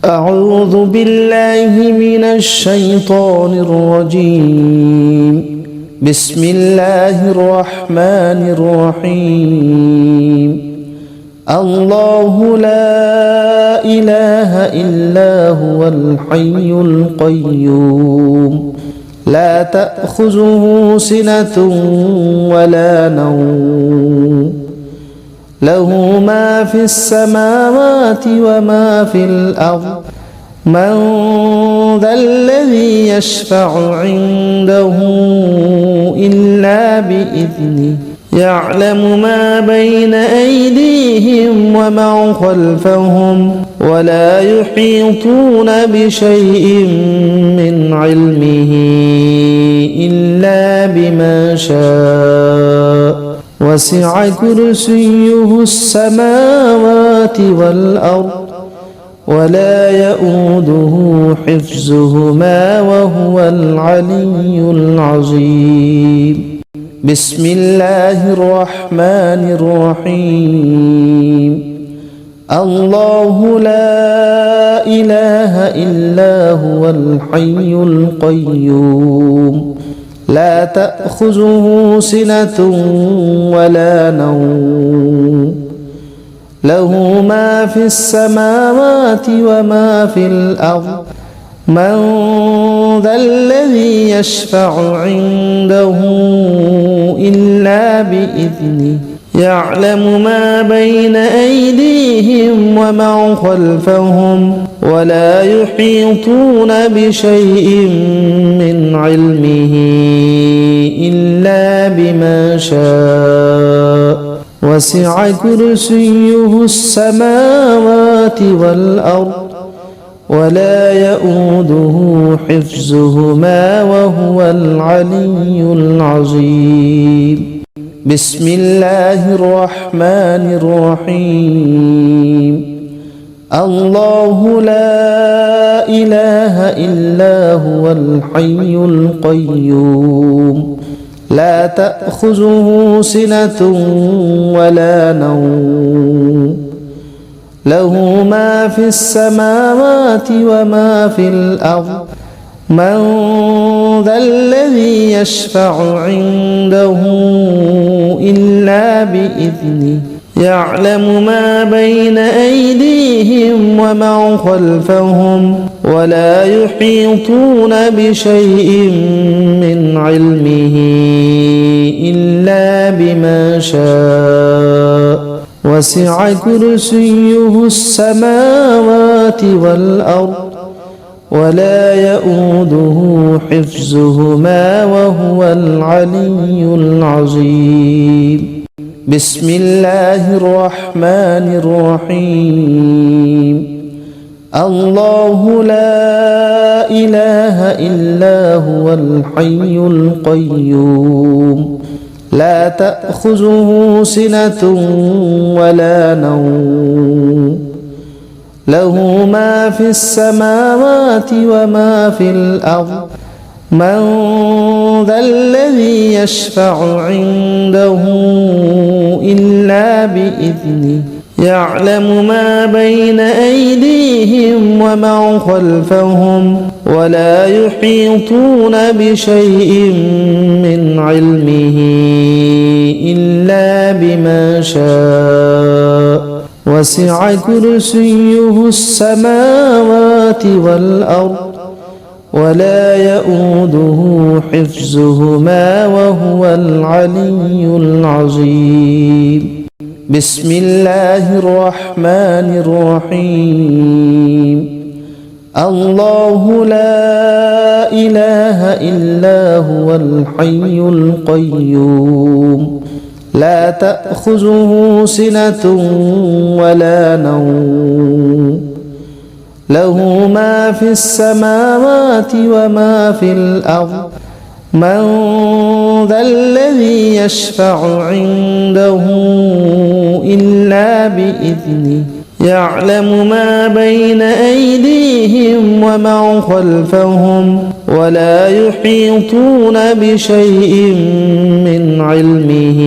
أعوذ بالله من الشيطان الرجيم. بسم الله الرحمن الرحيم. الله لا إله إلا هو الحي القيوم لا تأخذه سنة ولا نوم له ما في السماوات وما في الأرض من ذا الذي يشفع عنده إلا بإذنه يعلم ما بين أيديهم وما خلفهم ولا يحيطون بشيء من علمه إلا بما شاء وسع كرسيه السماوات والأرض ولا يؤوده حفظهما وهو العلي العظيم. بسم الله الرحمن الرحيم. الله لا إله إلا هو الحي القيوم لا تأخذه سنة ولا نوم له ما في السماوات وما في الأرض من ذا الذي يشفع عنده إلا بإذنه يعلم ما بين أيديهم وما خلفهم ولا يحيطون بشيء من علمه إلا بما شاء وسع كرسيه السماوات والأرض ولا يؤوده حفظهما وهو العلي العظيم. بسم الله الرحمن الرحيم. الله لا إله إلا هو الحي القيوم لا تأخذه سنة ولا نوم له ما في السماوات وما في الأرض من ذا الذي يشفع عنده إلا بإذنه يعلم ما بين أيديهم وما خلفهم ولا يحيطون بشيء من علمه إلا بما شاء وسع كرسيه السماوات والأرض ولا يؤوده حفظهما وهو العلي العظيم. بسم الله الرحمن الرحيم. الله لا إله إلا هو الحي القيوم لا تأخذه سنة ولا نوم له ما في السماوات وما في الأرض من ذا الذي يشفع عنده إلا بإذنه يعلم ما بين أيديهم وما خلفهم ولا يحيطون بشيء من علمه إلا بما شاء وسع كرسيه السماوات والأرض ولا يؤوده حفظهما وهو العلي العظيم. بسم الله الرحمن الرحيم. الله لا إله إلا هو الحي القيوم لا تأخذه سنة ولا نوم له ما في السماوات وما في الأرض من ذا الذي يشفع عنده إلا بإذنه يعلم ما بين أيديهم وما خلفهم ولا يحيطون بشيء من علمه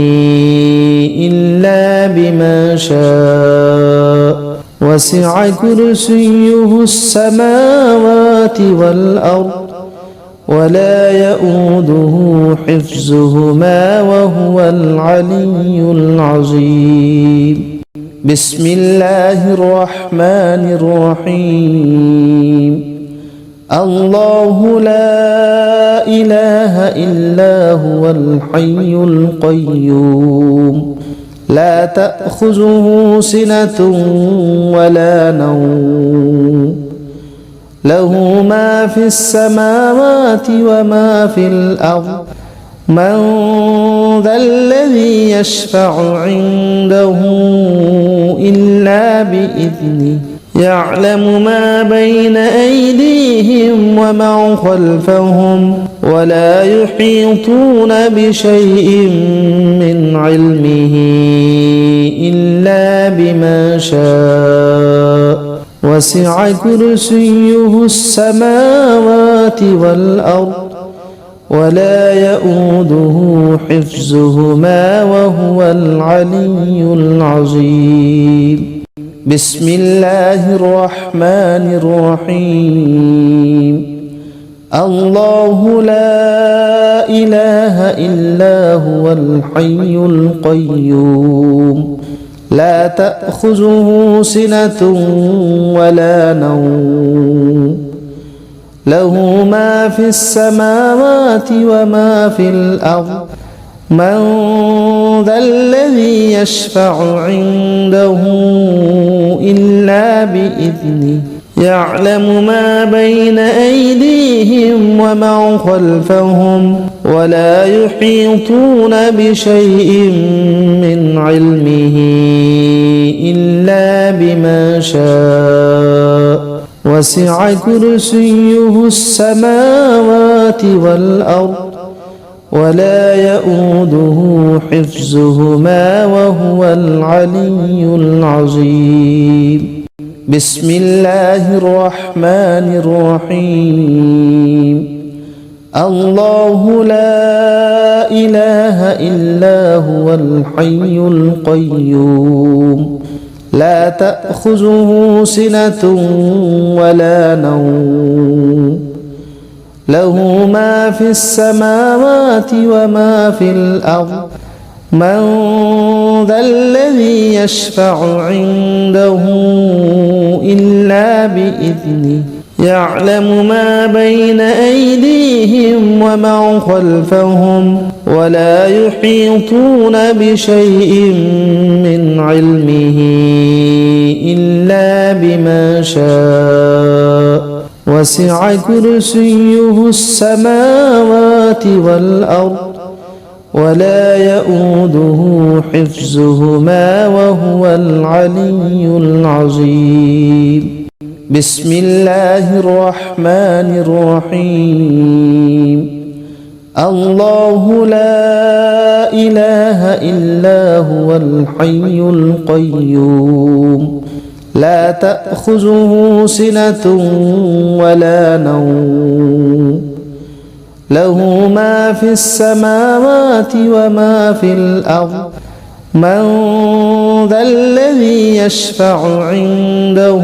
إلا بما شاء وسع كرسيه السماوات والأرض ولا يؤوده حفظهما وهو العلي العظيم بسم الله الرحمن الرحيم الله لا إله إلا هو الحي القيوم لا تأخذه سنة ولا نوم له ما في السماوات وما في الأرض من ذا الذي يشفع عنده إلا بإذنه يعلم ما بين أيديهم وما خلفهم ولا يحيطون بشيء من علمه إلا بما شاء وسع كرسيه السماوات والأرض ولا يؤوده حفظهما وهو العلي العظيم بسم الله الرحمن الرحيم الله لا إله إلا هو الحي القيوم لا تأخذه سنة ولا نوم له ما في السماوات وما في الأرض من ذا الذي يشفع عنده إلا بإذنه يعلم ما بين أيديهم وما خلفهم ولا يحيطون بشيء من علمه إلا بما شاء وسع كرسيه السماوات والأرض ولا يؤوده حفظهما وهو العلي العظيم بسم الله الرحمن الرحيم الله لا إله إلا هو الحي القيوم لا تأخذه سنة ولا نوم له ما في السماوات وما في الأرض من ذا الذي يشفع عنده إلا بإذنه يعلم ما بين أيديهم وما خلفهم ولا يحيطون بشيء من علمه إلا بما شاء وسع كرسيه السماوات والأرض ولا يؤوده حفظهما وهو العلي العظيم بسم الله الرحمن الرحيم الله لا إله إلا هو الحي القيوم لا تأخذه سنة ولا نوم له ما في السماوات وما في الأرض من ذا الذي يشفع عنده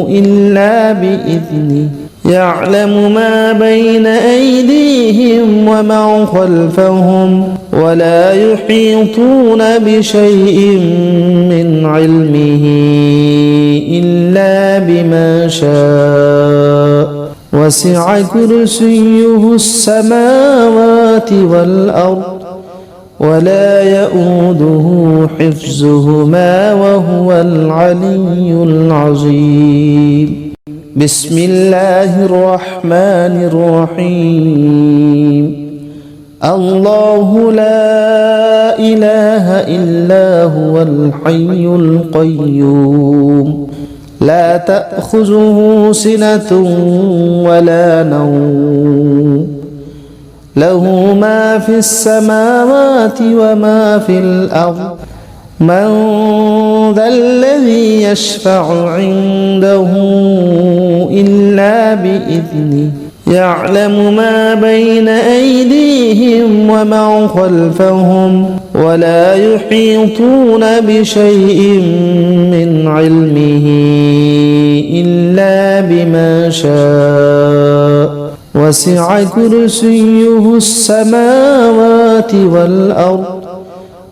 إلا بإذنه يعلم ما بين أيديهم وما خلفهم ولا يحيطون بشيء من علمه إلا بما شاء وسع كرسيه السماوات والأرض ولا يؤوده حفظهما وهو العلي العظيم بسم الله الرحمن الرحيم الله لا إله إلا هو الحي القيوم لا تأخذه سنة ولا نوم له ما في السماوات وما في الأرض من ذا الذي يشفع عنده إلا بإذنه يعلم ما بين أيديهم وما خلفهم ولا يحيطون بشيء من علمه إلا بما شاء وسع كرسيه السماوات والأرض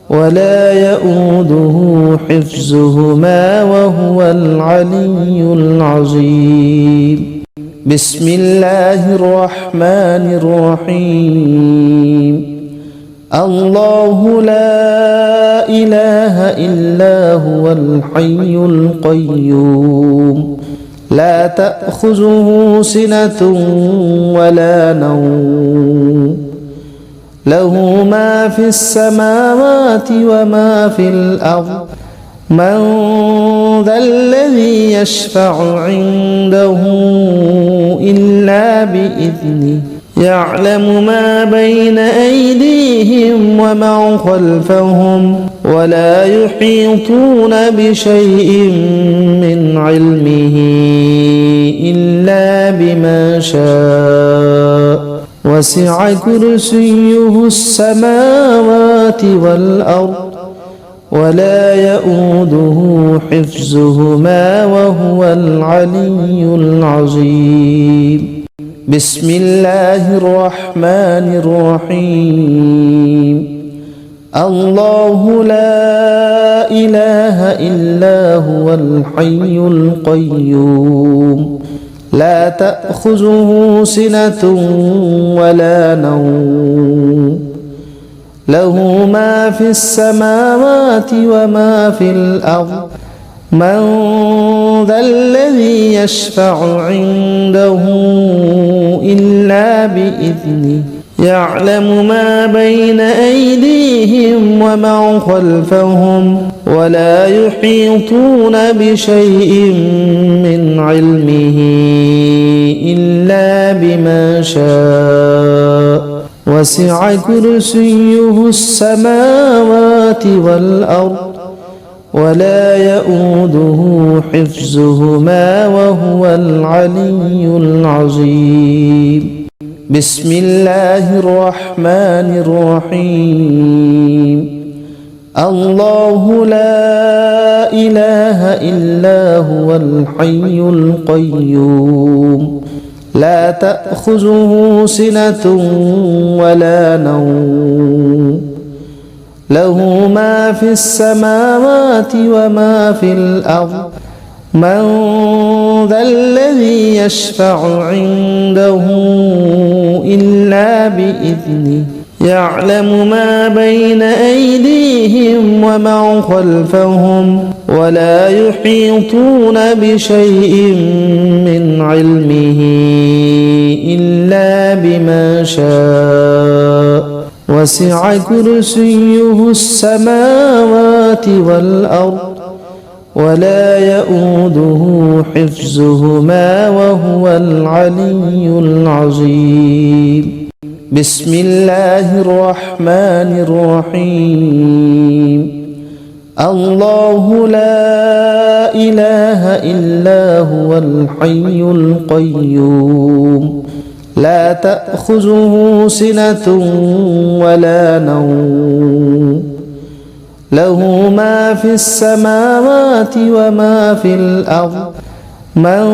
ولا يؤوده حفظهما وهو العلي العظيم. بسم الله الرحمن الرحيم. الله لا إله إلا هو الحي القيوم لا تأخذه سنة ولا نوم له ما في السماوات وما في الأرض من ذا الذي يشفع عنده إلا بإذنه يعلم ما بين أيديهم وما خلفهم ولا يحيطون بشيء من علمه إلا بما شاء وسع كرسيه السماوات والأرض ولا يؤوده حفظهما وهو العلي العظيم. بسم الله الرحمن الرحيم. الله لا إله إلا هو الحي القيوم لا تأخذه سنة ولا نوم له ما في السماوات وما في الأرض من ذا الذي يشفع عنده إلا بإذنه يعلم ما بين أيديهم وما خلفهم ولا يحيطون بشيء من علمه إلا بما شاء وسع كرسيه السماوات والأرض ولا يؤوده حفظهما وهو العلي العظيم. بسم الله الرحمن الرحيم. الله لا إله إلا هو الحي القيوم لا تأخذه سنة ولا نوم له ما في السماوات وما في الأرض من ذا الذي يشفع عنده إلا بإذنه يعلم ما بين أيديهم وما خلفهم ولا يحيطون بشيء من علمه إلا بما شاء وسع كرسيه السماوات والأرض ولا يؤوده حفظهما وهو العلي العظيم. بسم الله الرحمن الرحيم. الله لا إله إلا هو الحي القيوم لا تأخذه سنة ولا نوم له ما في السماوات وما في الأرض من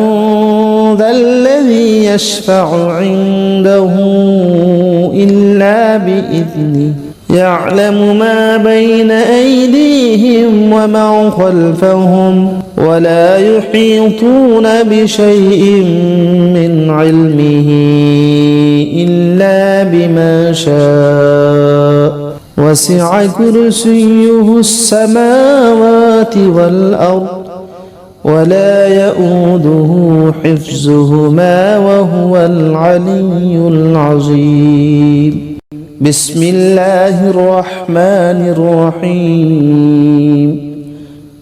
ذا الذي يشفع عنده إلا بإذنه يعلم ما بين أيديهم وما خلفهم ولا يحيطون بشيء من علمه إلا بما شاء وسع كرسيه السماوات والأرض ولا يؤوده حفظهما وهو العلي العظيم. بسم الله الرحمن الرحيم.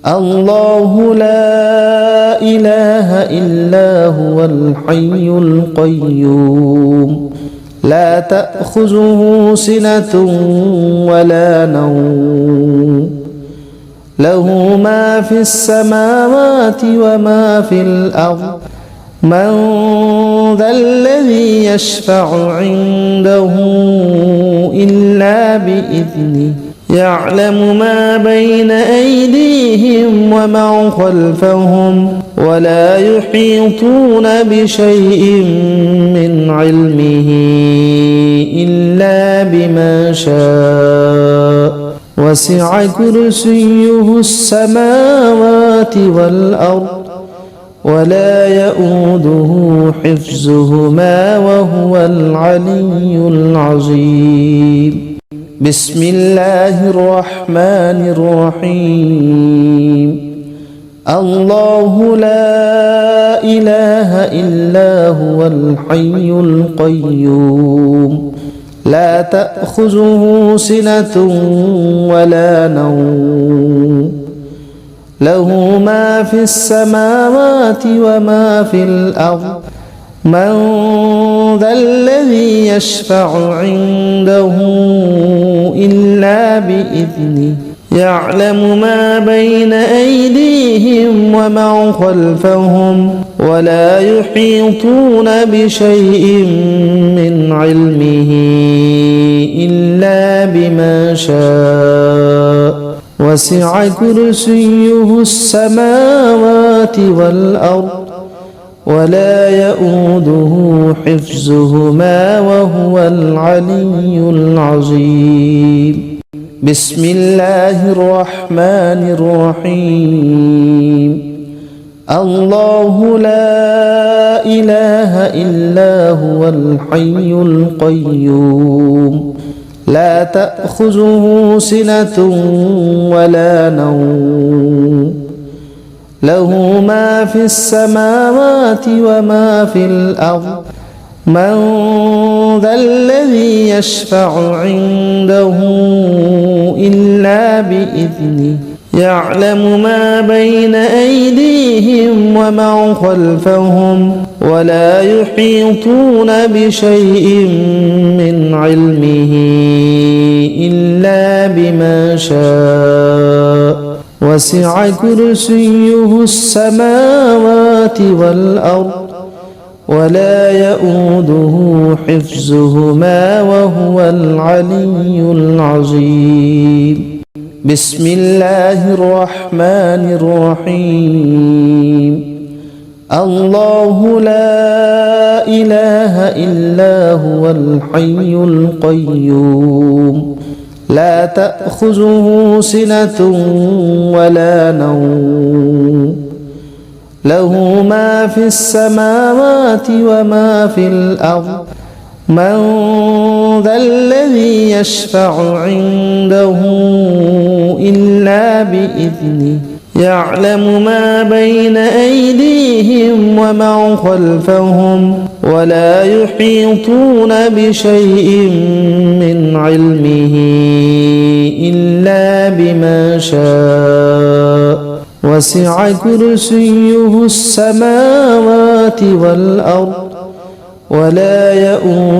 الله لا إله إلا هو الحي القيوم لا تأخذه سنة ولا نوم له ما في السماوات وما في الأرض من ذا الذي يشفع عنده إلا بإذنه يعلم ما بين أيديهم وما خلفهم ولا يحيطون بشيء من علمه إلا بما شاء وسع كرسيه السماوات والأرض ولا يؤوده حفظهما وهو العلي العظيم. بسم الله الرحمن الرحيم. الله لا إله إلا هو الحي القيوم لا تأخذه سنة ولا نوم له ما في السماوات وما في الأرض من ذا الذي يشفع عنده إلا بإذنه يعلم ما بين أيديهم وما خلفهم ولا يحيطون بشيء من علمه إلا بما شاء وسع كرسيه السماوات والأرض ولا يؤوده حفظهما وهو العلي العظيم. بسم الله الرحمن الرحيم. الله لا إله إلا هو الحي القيوم لا تأخذه سنة ولا نوم له ما في السماوات وما في الأرض من ذا الذي يشفع عنده إلا بإذنه يعلم ما بين أيديهم وما خلفهم ولا يحيطون بشيء من علمه إلا بما شاء وسع كرسيه السماوات والأرض ولا يؤوده حفظهما وهو العلي العظيم. بسم الله الرحمن الرحيم. الله لا إله إلا هو الحي القيوم لا تأخذه سنة ولا نوم له ما في السماوات وما في الأرض من ذا الذي يشفع عنده إلا بإذنه يعلم ما بين أيديهم وما خلفهم ولا يحيطون بشيء من علمه إلا بما شاء وسع كرسيه السماوات والأرض ولا يؤوده